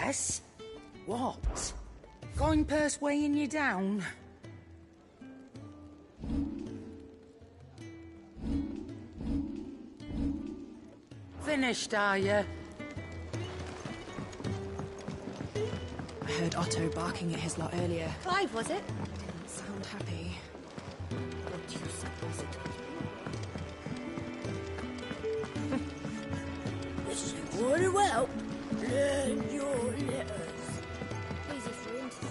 Yes? What? Going purse weighing you down? Finished, are you? I heard Otto barking at his lot earlier. Clive, was it? Didn't sound happy. What do you suppose it could be? Listen very well. Learn your letters. Easy for him to say.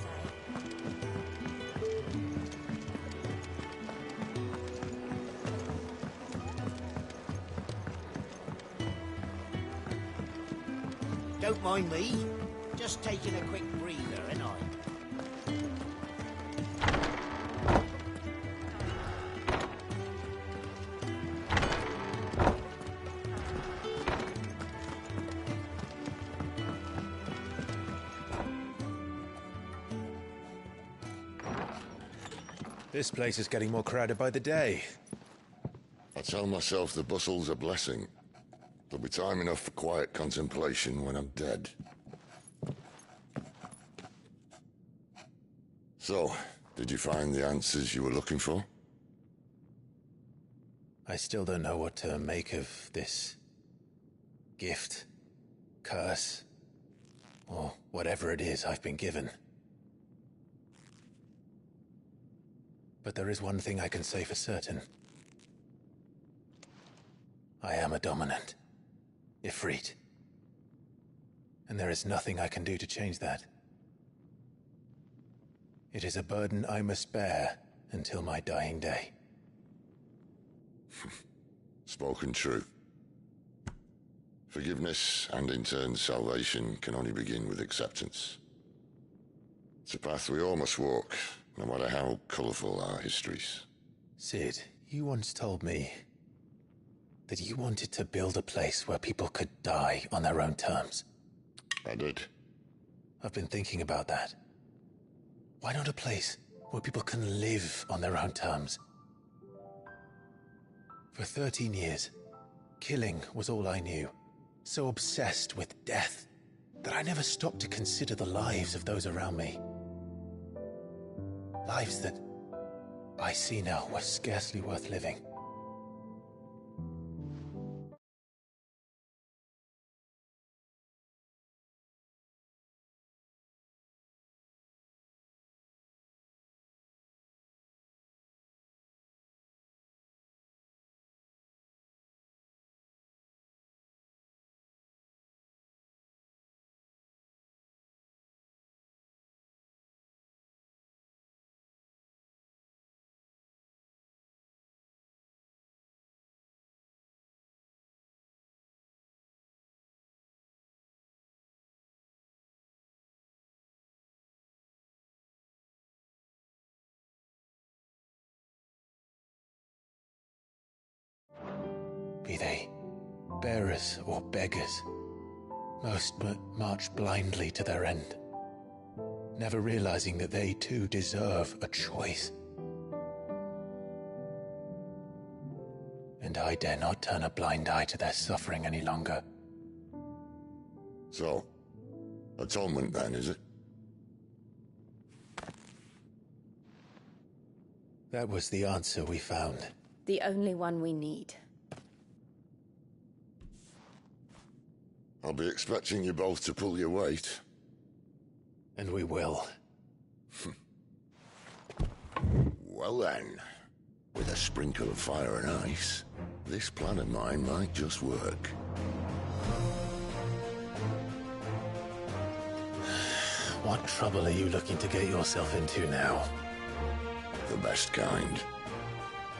Don't mind me. Just taking a quick breather, ain't I? This place is getting more crowded by the day. I tell myself the bustle's a blessing. There'll be time enough for quiet contemplation when I'm dead. So, did you find the answers you were looking for? I still don't know what to make of this gift, curse, or whatever it is I've been given. But there is one thing I can say for certain. I am a dominant, Ifrit. And there is nothing I can do to change that. It is a burden I must bear until my dying day. Spoken true. Forgiveness and in turn salvation can only begin with acceptance. It's a path we all must walk, no matter how colourful our histories. Cid, you once told me that you wanted to build a place where people could die on their own terms. I did. I've been thinking about that. Why not a place where people can live on their own terms? For 13 years, killing was all I knew. So obsessed with death that I never stopped to consider the lives of those around me. Lives that I see now were scarcely worth living. Be they bearers or beggars, most march blindly to their end, never realizing that they too deserve a choice. And I dare not turn a blind eye to their suffering any longer. So, atonement then, is it? That was the answer we found. The only one we need. I'll be expecting you both to pull your weight. And we will. Well then, with a sprinkle of fire and ice, this plan of mine might just work. What trouble are you looking to get yourself into now? The best kind.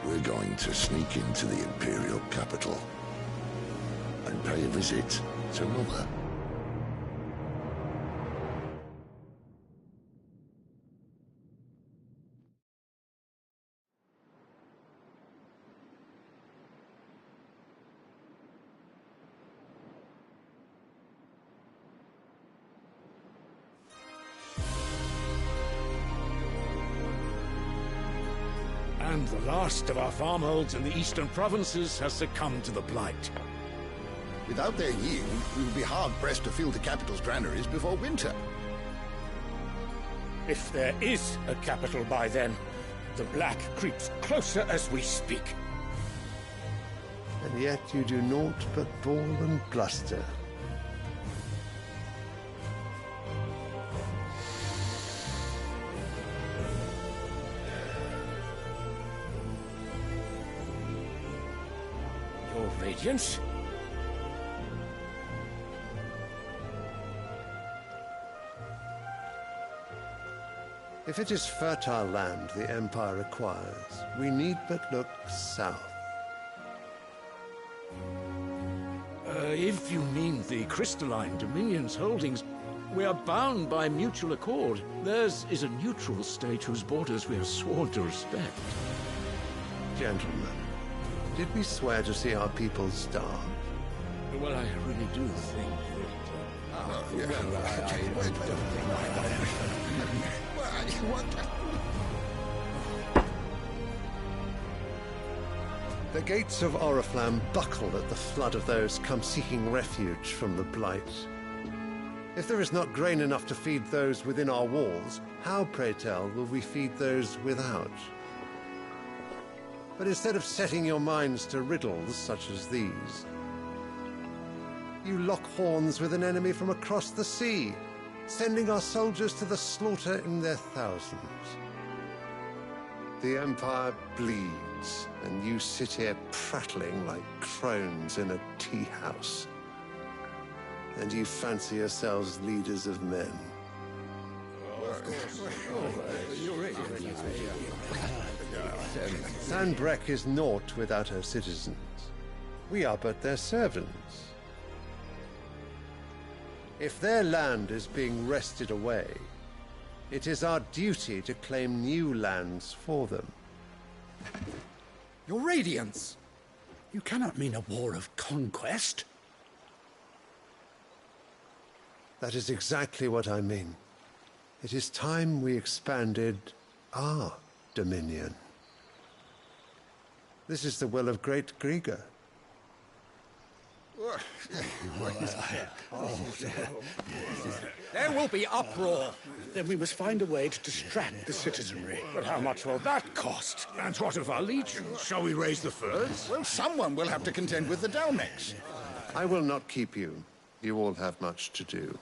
We're going to sneak into the Imperial capital and pay a visit to Mother. And the last of our farmholds in the eastern provinces has succumbed to the blight. Without their yield, we will be hard-pressed to fill the capital's granaries before winter. If there is a capital by then, the Black creeps closer as we speak. And yet you do naught but bawl and bluster. Your Radiance? If it is fertile land the Empire requires, we need but look south. If you mean the crystalline Dominion's holdings, we are bound by mutual accord. Theirs is a neutral state whose borders we are sworn to respect. Gentlemen, did we swear to see our people starve? Well, I really do think The gates of Oriflamme buckle at the flood of those come seeking refuge from the Blight. If there is not grain enough to feed those within our walls, how, pray tell, will we feed those without? But instead of setting your minds to riddles such as these, you lock horns with an enemy from across the sea, sending our soldiers to the slaughter in their thousands. The Empire bleeds, and you sit here prattling like crones in a tea house. And you fancy yourselves leaders of men. Sanbreque is naught without her citizens. We are but their servants. If their land is being wrested away, it is our duty to claim new lands for them. Your Radiance! You cannot mean a war of conquest. That is exactly what I mean. It is time we expanded our dominion. This is the will of great Griga. There will be uproar. Then we must find a way to distract the citizenry. But how much will that cost? And what of our legions? Shall we raise the furs? Well, someone will have to contend with the Dalmex. I will not keep you. You all have much to do.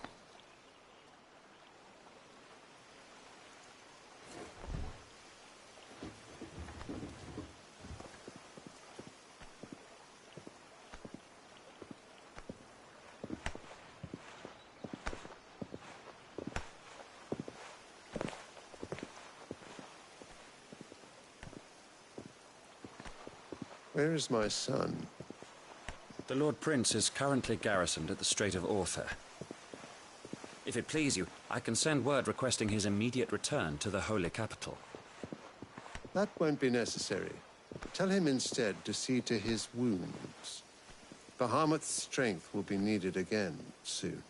Where is my son? The Lord Prince is currently garrisoned at the Strait of Orther. If it please you, I can send word requesting his immediate return to the Holy Capital. That won't be necessary. Tell him instead to see to his wounds. Bahamut's strength will be needed again soon.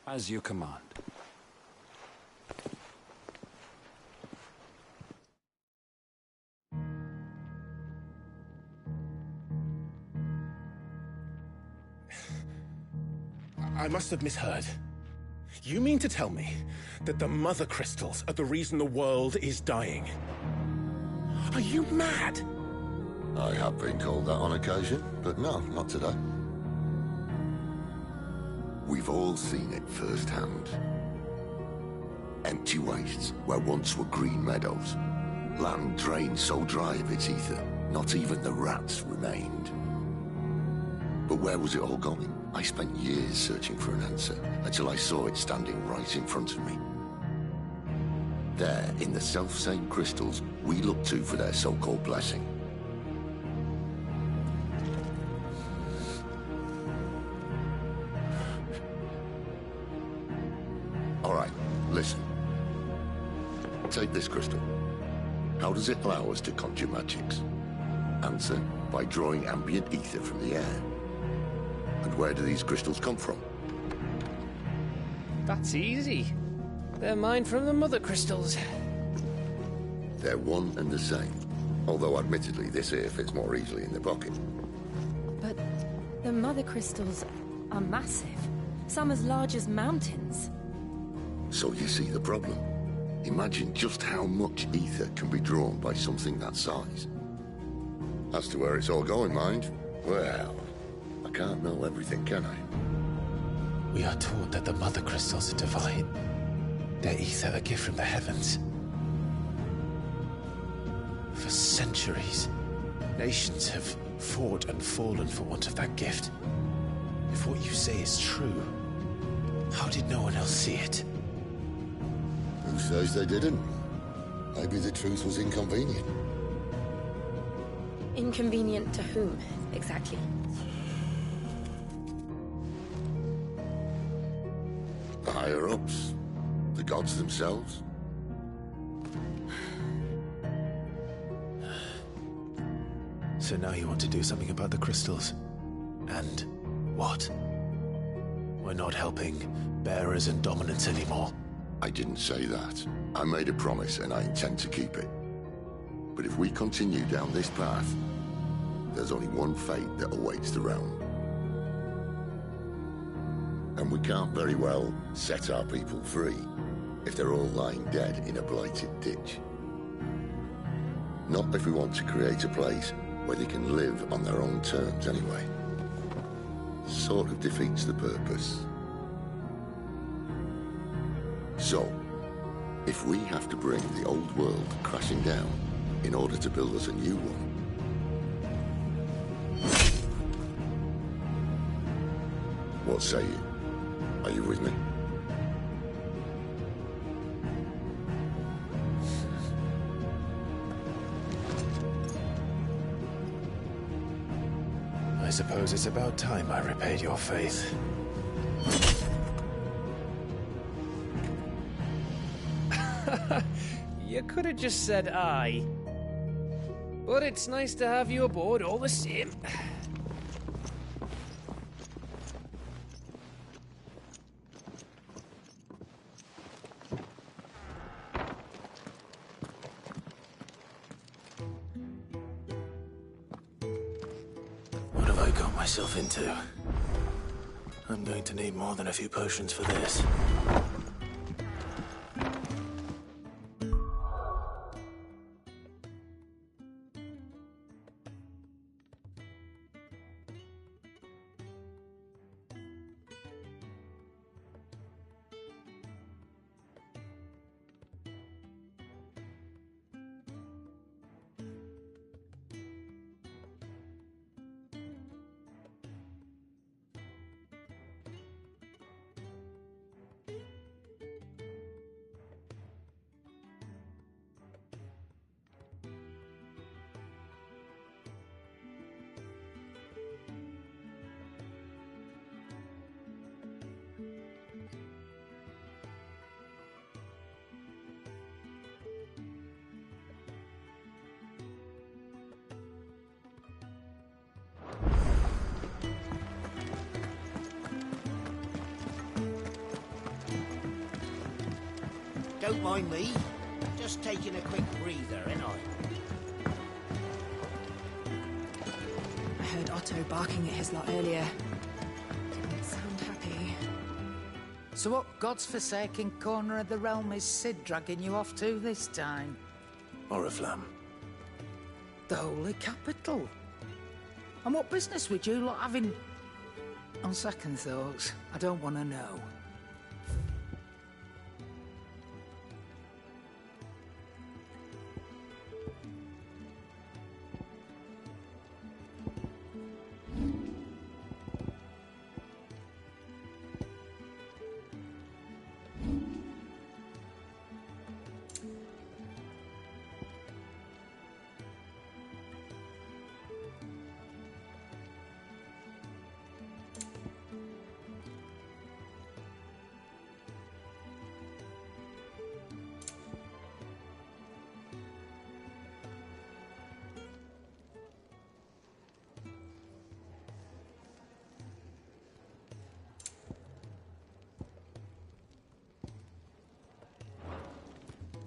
As you command. I must have misheard. You mean to tell me that the Mother Crystals are the reason the world is dying? Are you mad? I have been called that on occasion, but no, not today. We've all seen it firsthand. Empty wastes where once were green meadows. Land drained so dry of its ether, not even the rats remained. But where was it all going? I spent years searching for an answer, until I saw it standing right in front of me. There, in the self-same crystals we look to for their so-called blessing. All right, listen. Take this crystal. How does it allow us to conjure magics? Answer, by drawing ambient ether from the air. And where do these crystals come from? That's easy. They're mined from the Mother Crystals. They're one and the same. Although admittedly this here fits more easily in the pocket. But The mother crystals are massive. Some as large as mountains. So you see the problem. Imagine just how much ether can be drawn by something that size. As to where it's all going, mind, well, I can't know everything, can I? We are taught that the mother crystals are divine. Their ether a gift from the heavens. For centuries, nations have fought and fallen for want of that gift. If what you say is true, how did no one else see it? Who says they didn't? Maybe the truth was inconvenient. Inconvenient to whom, exactly? The higher-ups? The gods themselves? So now you want to do something about the crystals. And what? We're not helping bearers and dominants anymore. I didn't say that. I made a promise and I intend to keep it. But if we continue down this path, there's only one fate that awaits the realm. And we can't very well set our people free if they're all lying dead in a blighted ditch. Not if we want to create a place where they can live on their own terms anyway. Sort of defeats the purpose. So, if we have to bring the old world crashing down in order to build us a new one, what say you? Are you with me? I suppose it's about time I repaid your faith. You could have just said aye. But it's nice to have you aboard all the same. What have I got myself into? I'm going to need more than a few potions for this. Don't mind me. Just taking a quick breather, ain't I? I heard Otto barking at his lot earlier. Didn't sound happy. So what god's forsaken corner of the realm is Cid dragging you off to this time? Oriflamme. The holy capital. And what business would you lot having? On second thoughts, I don't want to know.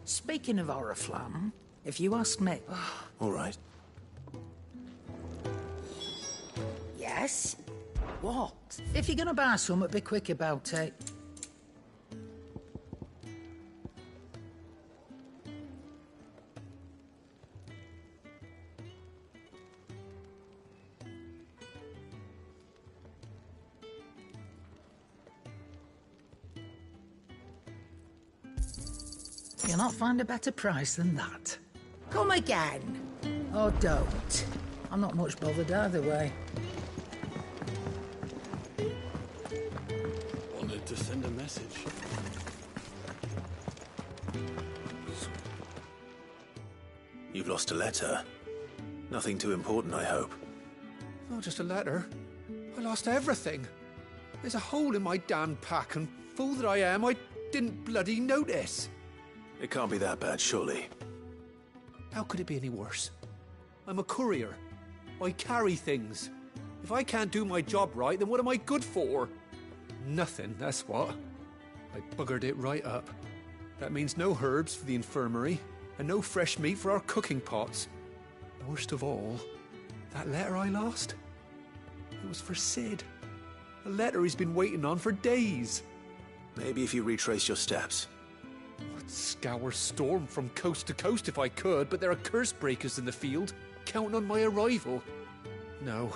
Speaking of Oriflamme, if you ask me... All right. Yes? What? If you're gonna buy something, be quick about it. You'll not find a better price than that. Come again. Oh, don't. I'm not much bothered either way. Wanted to send a message. You've lost a letter. Nothing too important, I hope. Not just a letter. I lost everything. There's a hole in my damn pack, and fool that I am, I didn't bloody notice. It can't be that bad, surely. How could it be any worse? I'm a courier. I carry things. If I can't do my job right, then what am I good for? Nothing, that's what. I buggered it right up. That means no herbs for the infirmary, and no fresh meat for our cooking pots. Worst of all, that letter I lost? It was for Cid. A letter he's been waiting on for days. Maybe if you retrace your steps. I'd scour Storm from coast to coast if I could, but there are curse breakers in the field, counting on my arrival. No,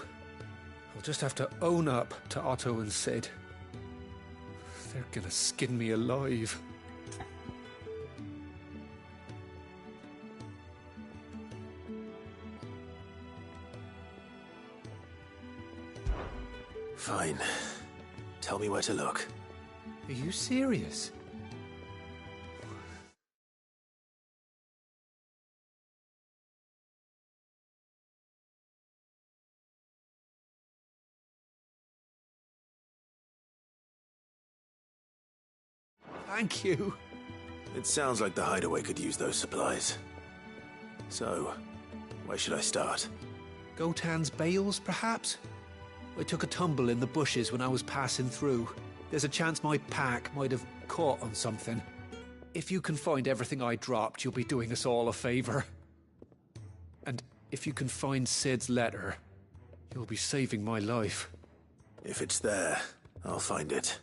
I'll just have to own up to Otto and Cid. They're gonna skin me alive. Fine. Tell me where to look. Are you serious? Thank you. It sounds like the hideaway could use those supplies. So, where should I start? Gotan's bales, perhaps? I took a tumble in the bushes when I was passing through. There's a chance my pack might have caught on something. If you can find everything I dropped, you'll be doing us all a favor. And if you can find Cid's letter, you'll be saving my life. If it's there, I'll find it.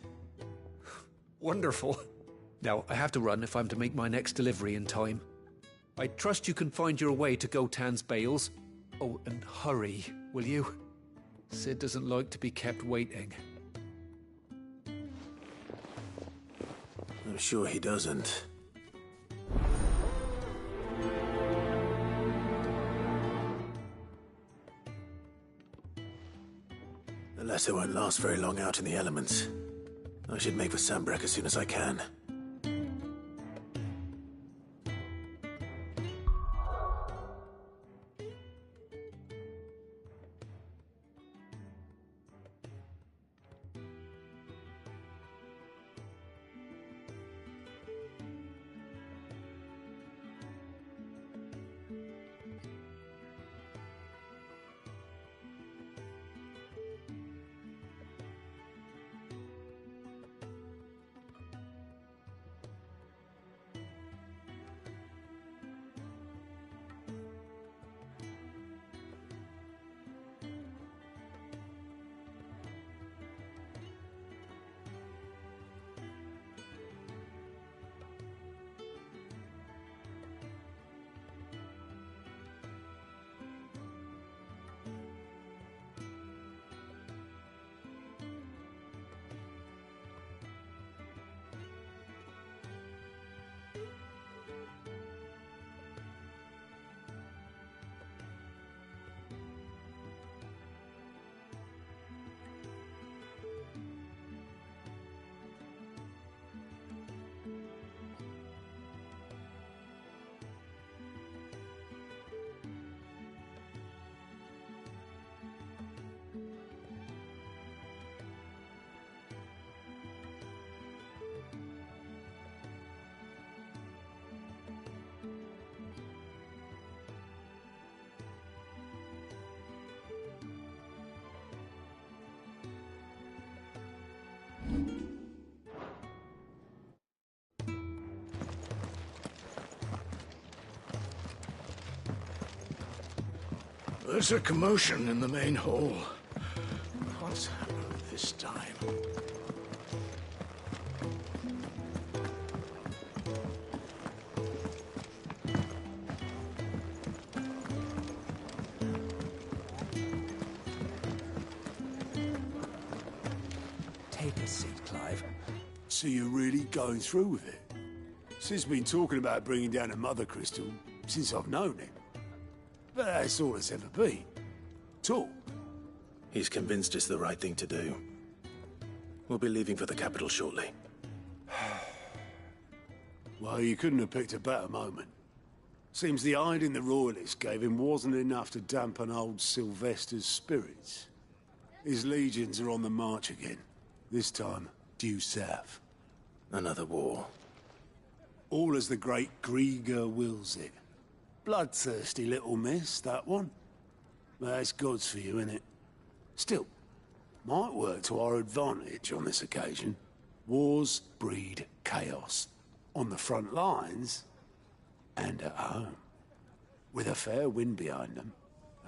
Wonderful. Now, I have to run if I'm to make my next delivery in time. I trust you can find your way to Gotan's bales. Oh, and hurry, will you? Cid doesn't like to be kept waiting. I'm sure he doesn't. The letter won't last very long out in the elements. I should make for Sanbreque as soon as I can. There's a commotion in the main hall. What's happened? this time. Take a seat, Clive. So you're really going through with it? Sid's been talking about bringing down a mother crystal since I've known him. But that's all it's ever been. Talk. He's convinced it's the right thing to do. We'll be leaving for the capital shortly. Well, you couldn't have picked a better moment. Seems the hiding the Royalists gave him wasn't enough to dampen old Sylvester's spirits. His legions are on the march again. This time, due south. Another war. All as the great Grieger wills it. Bloodthirsty little miss, that one. But that's God's for you, innit? Still, might work to our advantage on this occasion. Wars breed chaos. On the front lines, and at home. With a fair wind behind them,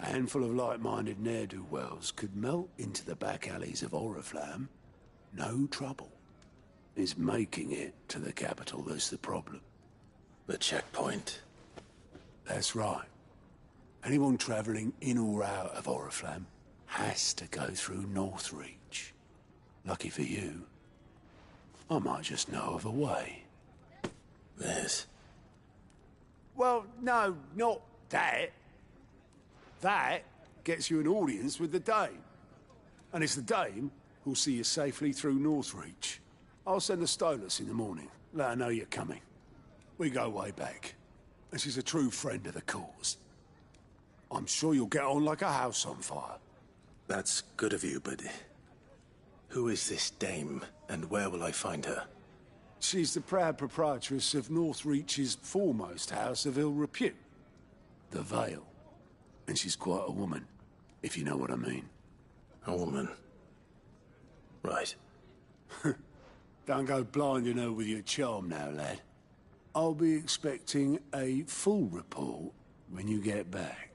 a handful of like-minded ne'er-do-wells could melt into the back alleys of Oriflamme. No trouble. It's making it to the capital that's the problem. The checkpoint. That's right. Anyone travelling in or out of Oriflamme has to go through Northreach. Lucky for you, I might just know of a way. This? Well, no, not that. That gets you an audience with the Dame. And it's the Dame who'll see you safely through Northreach. I'll send the Stolas in the morning. Let her know you're coming. We go way back. And she's a true friend of the cause. I'm sure you'll get on like a house on fire. That's good of you, but... who is this Dame, and where will I find her? She's the proud proprietress of Northreach's foremost house of ill repute. The Vale. And she's quite a woman, if you know what I mean. A woman? Right. Don't go blinding her with your charm now, lad. I'll be expecting a full report when you get back.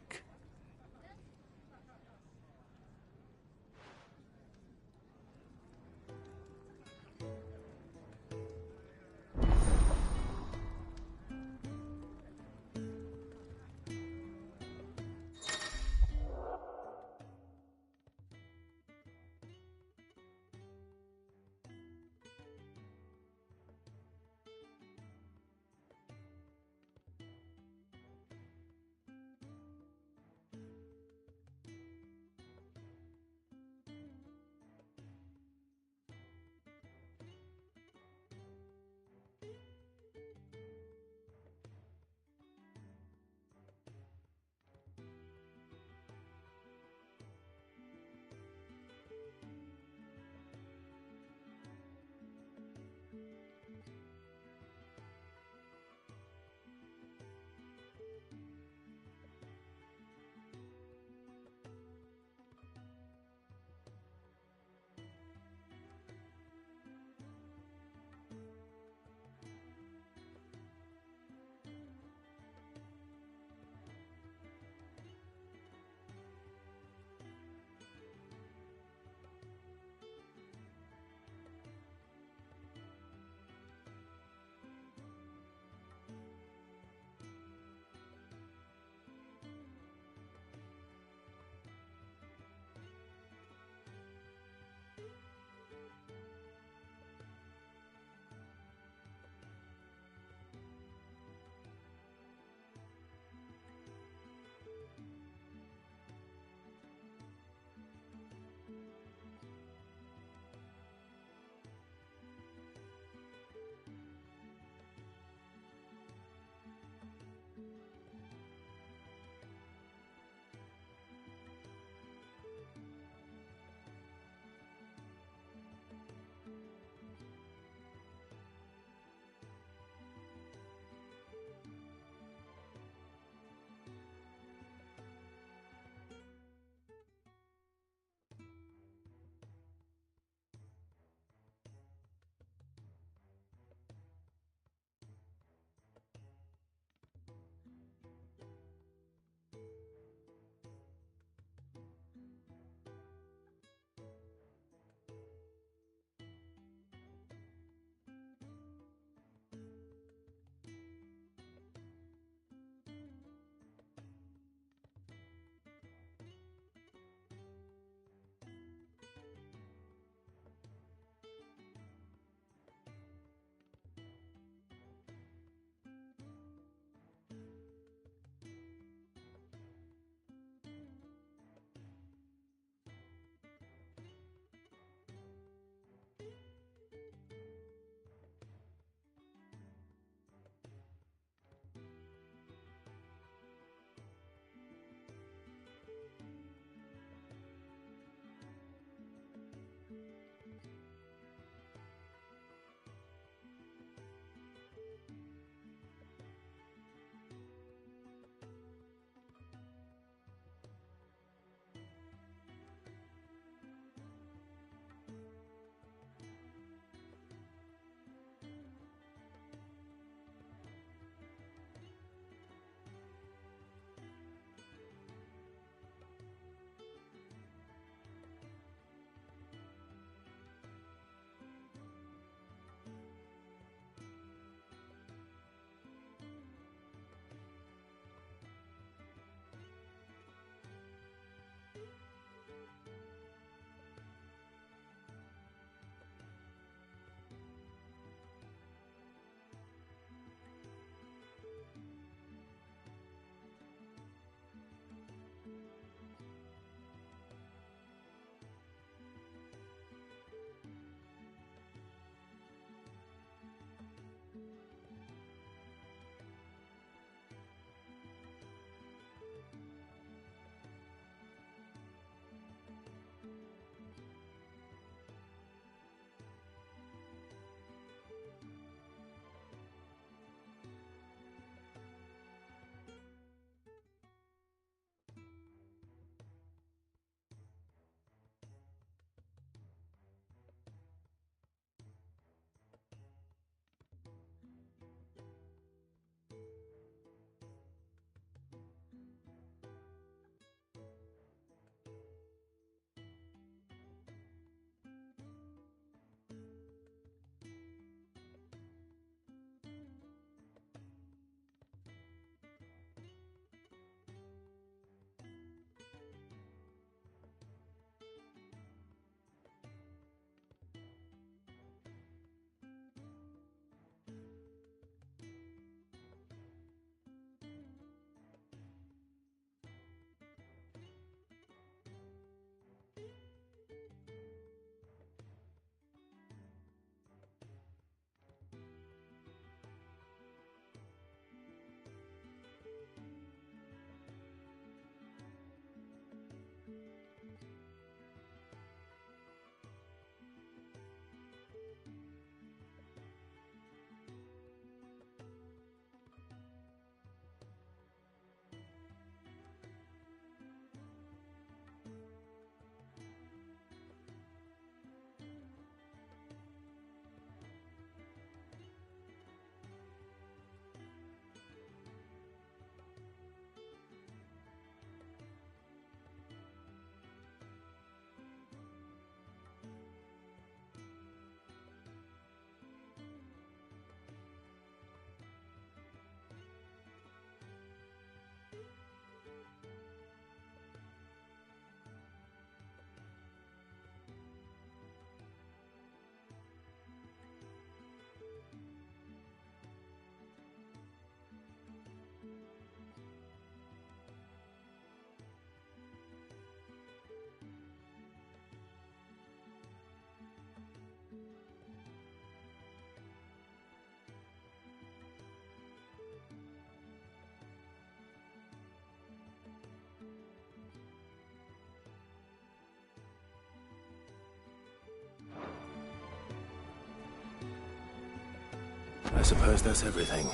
suppose that's everything.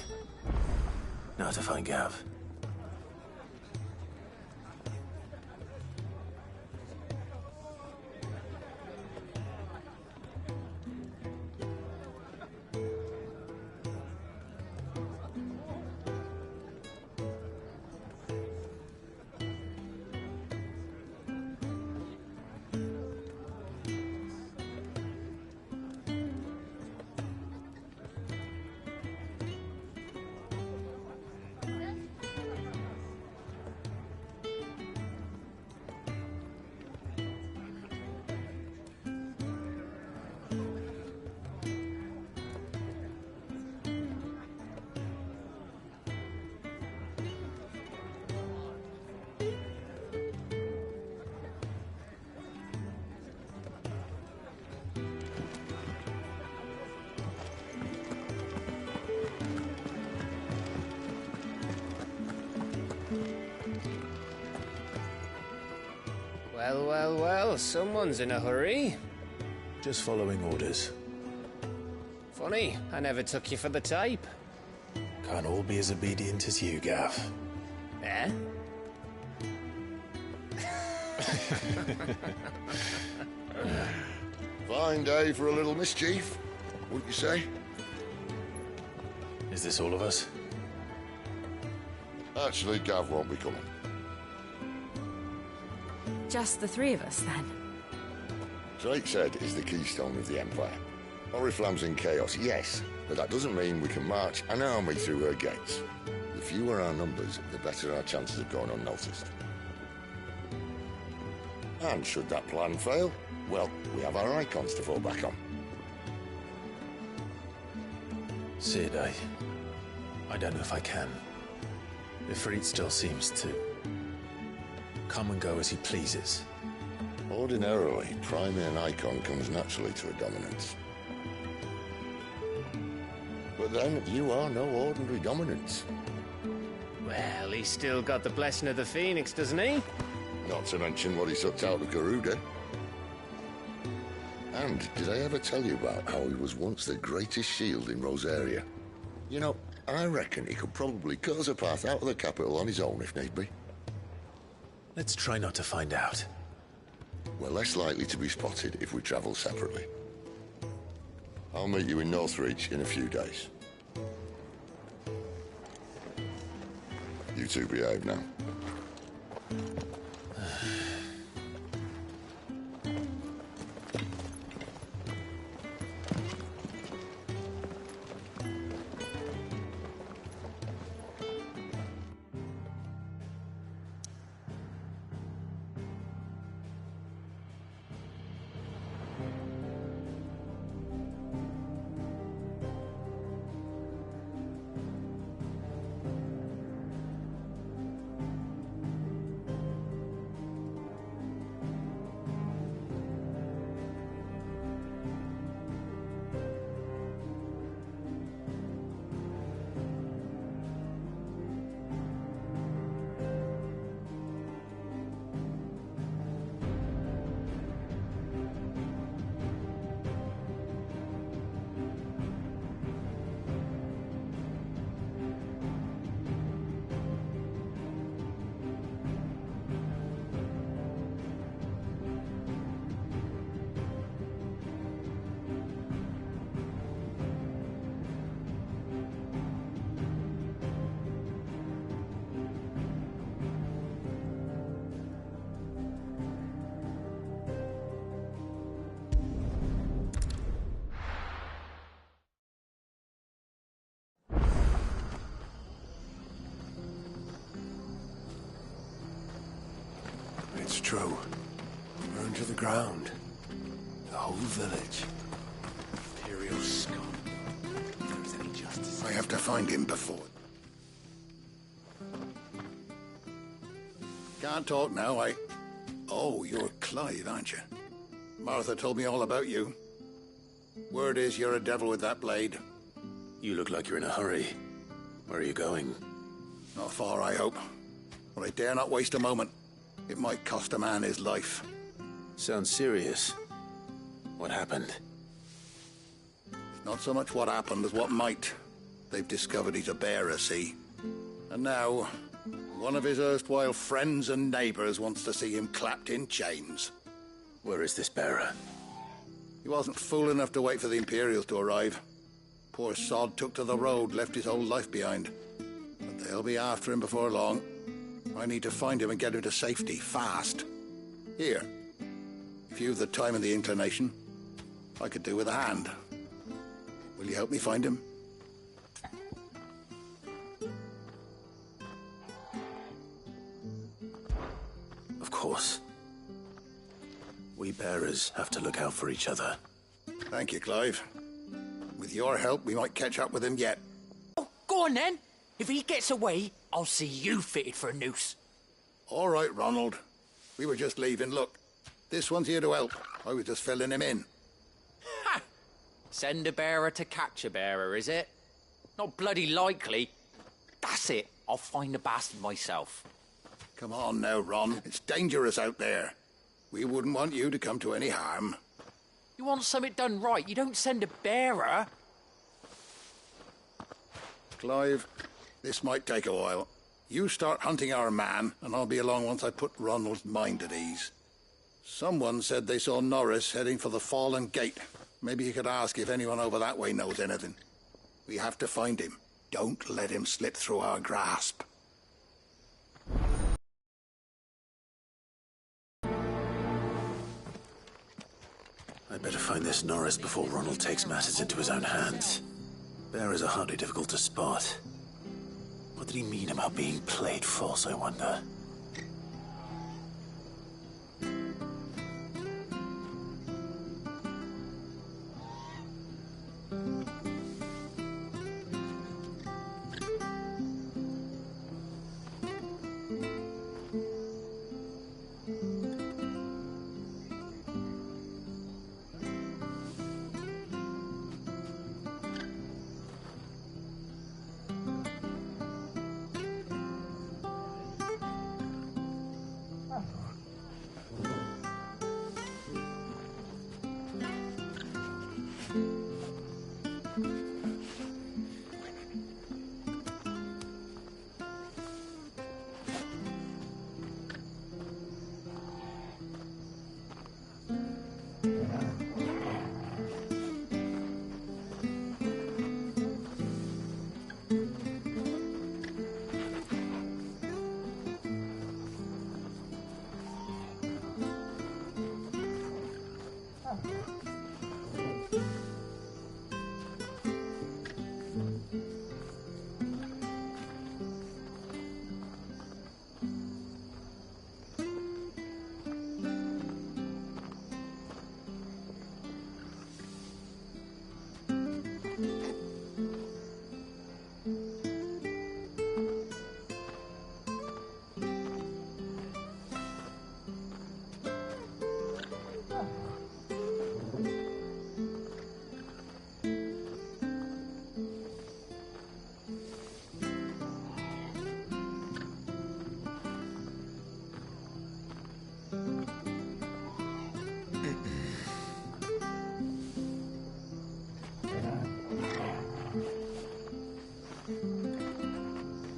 Now to find Gav. Well, well, well, someone's in a hurry. Just following orders. Funny, I never took you for the type. Can't all be as obedient as you, Gav. Eh? Fine day for a little mischief, wouldn't you say? Is this all of us? Actually, Gav won't be coming. Just the three of us, then? Drakeshead is the keystone of the Empire. Oriflamme's in chaos, yes, but that doesn't mean we can march an army through her gates. The fewer our numbers, the better our chances of going unnoticed. And should that plan fail, well, we have our icons to fall back on. Cid, I don't know if I can. Ifrit still seems to come and go as he pleases. Ordinarily, priming an icon comes naturally to a dominance. But then, you are no ordinary dominance. Well, he's still got the blessing of the Phoenix, doesn't he? Not to mention what he sucked out of Garuda. And did I ever tell you about how he was once the greatest shield in Rosaria? You know, I reckon he could probably cut us a path out of the capital on his own if need be. Let's try not to find out. We're less likely to be spotted if we travel separately. I'll meet you in Northreach in a few days. You two behave now. It's true. Burned to the ground. The whole village. Imperial scum. If there was any justice. I have to find him before. Can't talk now, Oh, you're Clive, aren't you? Martha told me all about you. Word is you're a devil with that blade. You look like you're in a hurry. Where are you going? Not far, I hope. But I dare not waste a moment. It might cost a man his life. Sounds serious. What happened? Not so much what happened as what might. They've discovered he's a bearer, see? And now, one of his erstwhile friends and neighbours wants to see him clapped in chains. Where is this bearer? He wasn't fool enough to wait for the Imperials to arrive. Poor sod took to the road, left his whole life behind. But they'll be after him before long. I need to find him and get him to safety, fast. Here, if you've the time and the inclination, I could do with a hand. Will you help me find him? Of course. We bearers have to look out for each other. Thank you, Clive. With your help, we might catch up with him yet. Oh, go on then. If he gets away, I'll see you fitted for a noose. All right, Ronald. We were just leaving. Look, this one's here to help. I was just filling him in. Ha! Send a bearer to catch a bearer, is it? Not bloody likely. That's it. I'll find the bastard myself. Come on now, Ron. It's dangerous out there. We wouldn't want you to come to any harm. You want something done right, you don't send a bearer. Clive, this might take a while. You start hunting our man, and I'll be along once I put Ronald's mind at ease. Someone said they saw Norris heading for the Fallen Gate. Maybe you could ask if anyone over that way knows anything. We have to find him. Don't let him slip through our grasp. I'd better find this Norris before Ronald takes matters into his own hands. Bearers are hardly difficult to spot. What did he mean about being played false, I wonder?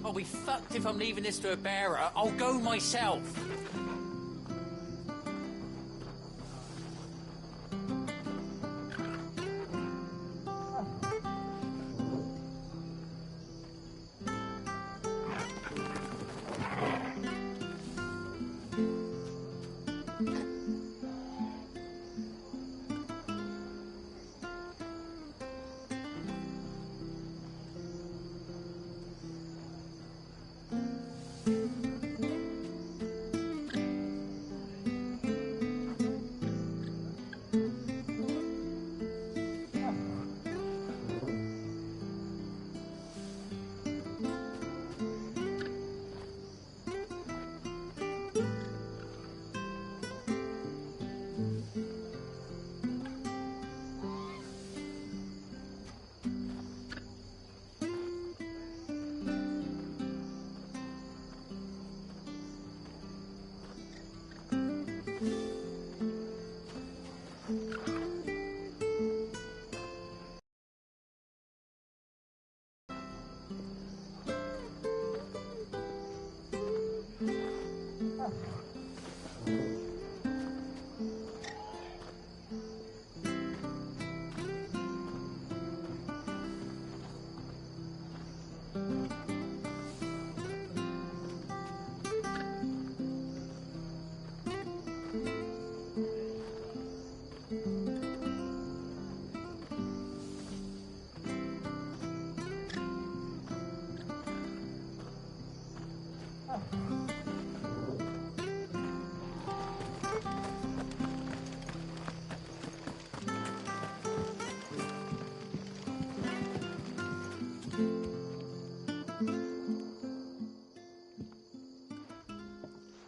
I'll be fucked if I'm leaving this to a bearer. I'll go myself.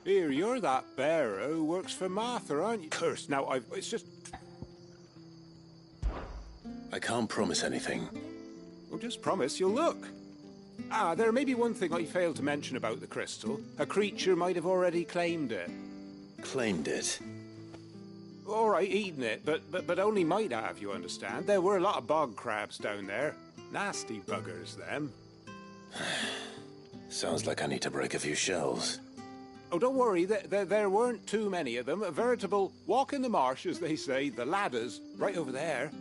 Here, you're that bearer who works for Martha, aren't you? Curse, now it's just... I can't promise anything. Well, just promise you'll look. Ah, there may be one thing I failed to mention about the crystal. A creature might have already claimed it. Claimed it? All right, eaten it, but only might have, you understand. There were a lot of bog crabs down there. Nasty buggers, them. Sounds like I need to break a few shells. Oh, don't worry, there weren't too many of them. A veritable walk in the marsh, as they say. The ladders, right over there.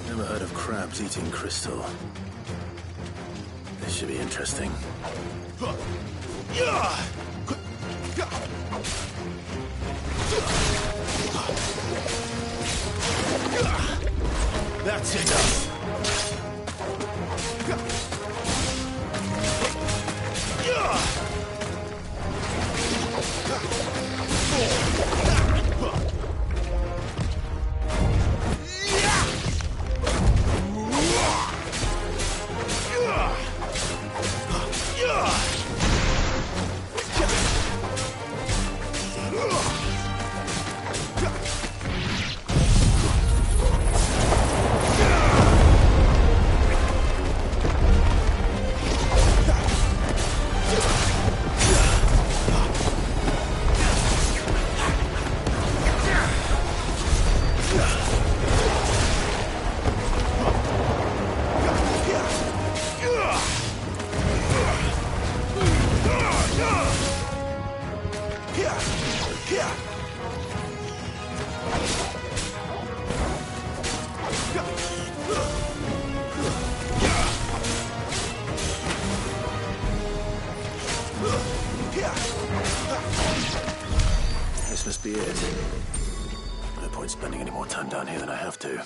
Never heard of crabs eating crystal. This should be interesting. That's enough. This must be it. No point spending any more time down here than I have to.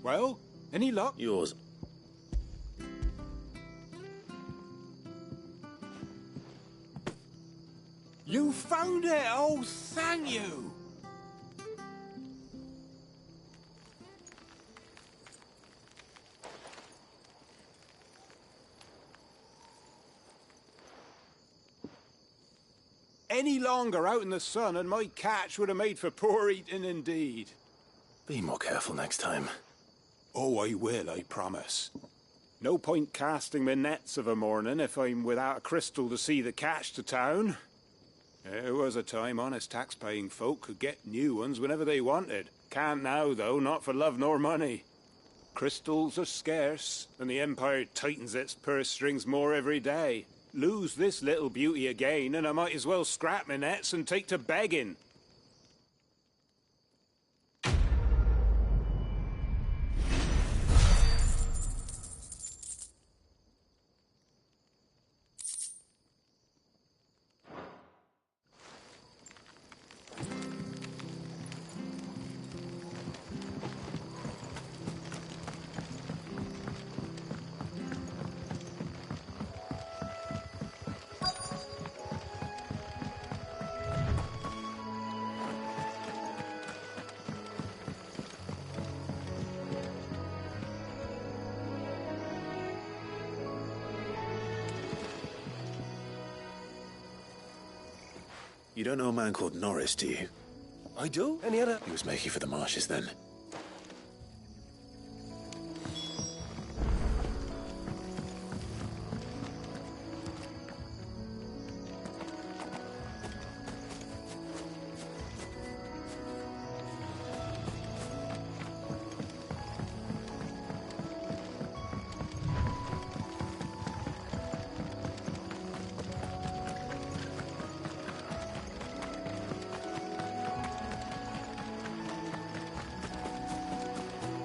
Well, any luck? Yours. You found it! Oh, thank you! Any longer out in the sun and my catch would have made for poor eating indeed. Be more careful next time. Oh, I will, I promise. No point casting my nets of a morning if I'm without a crystal to see the catch to town. There was a time honest tax-paying folk could get new ones whenever they wanted. Can't now, though, not for love nor money. Crystals are scarce, and the Empire tightens its purse strings more every day. Lose this little beauty again, and I might as well scrap my nets and take to begging. You don't know a man called Norris, do you? I do? Any other? He was making for the marshes then.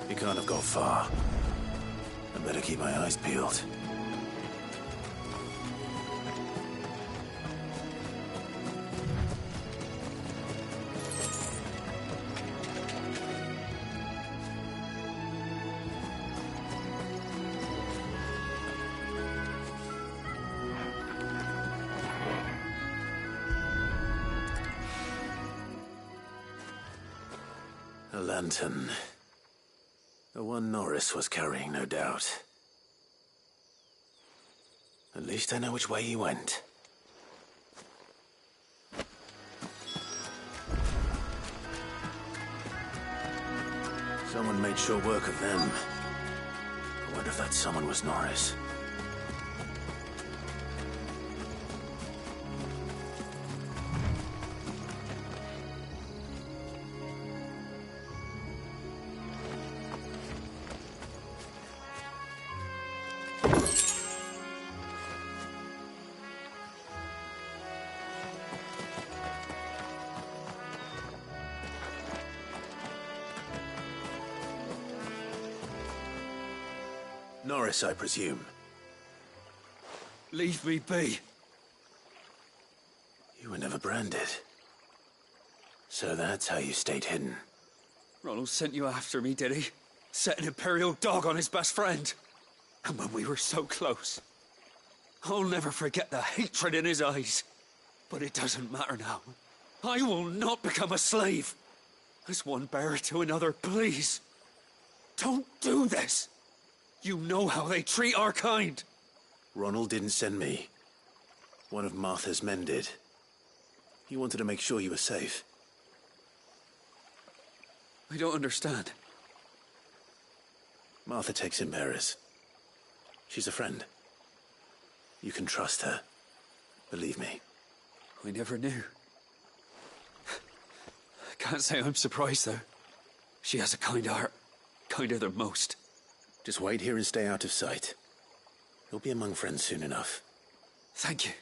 He can't have got far. I better keep my eyes peeled. A lantern. The one Norris was carrying, no doubt. At least I know which way he went. Someone made sure work of them. I wonder if that someone was Norris. Norris, I presume. Leave me be. You were never branded. So that's how you stayed hidden. Ronald sent you after me, did he? Set an Imperial dog on his best friend. And when we were so close. I'll never forget the hatred in his eyes. But it doesn't matter now. I will not become a slave. As one bearer to another, please. Don't do this. You know how they treat our kind. Ronald didn't send me. One of Martha's men did. He wanted to make sure you were safe. I don't understand. Martha takes in bearers. She's a friend. You can trust her. Believe me. I never knew. I can't say I'm surprised, though. She has a kind heart. Kinder than most. Just wait here and stay out of sight. You'll be among friends soon enough. Thank you.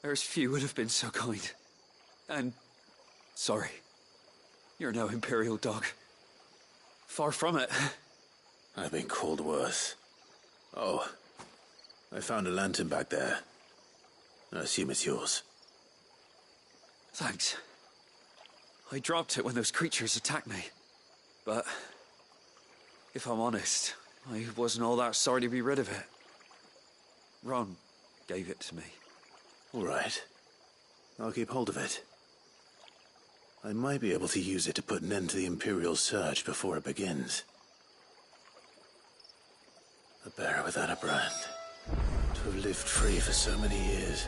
There's few would have been so kind. And sorry. You're no Imperial dog. Far from it. I've been called worse. Oh, I found a lantern back there. I assume it's yours. Thanks. I dropped it when those creatures attacked me. But If I'm honest, I wasn't all that sorry to be rid of it. Ron gave it to me. All right. I'll keep hold of it. I might be able to use it to put an end to the Imperial Surge before it begins. A bearer without a brand. To have lived free for so many years.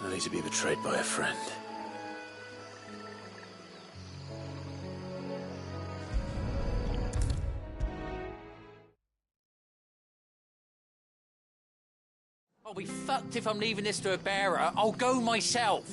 Only to be betrayed by a friend. I'll be fucked if I'm leaving this to a bearer. I'll go myself.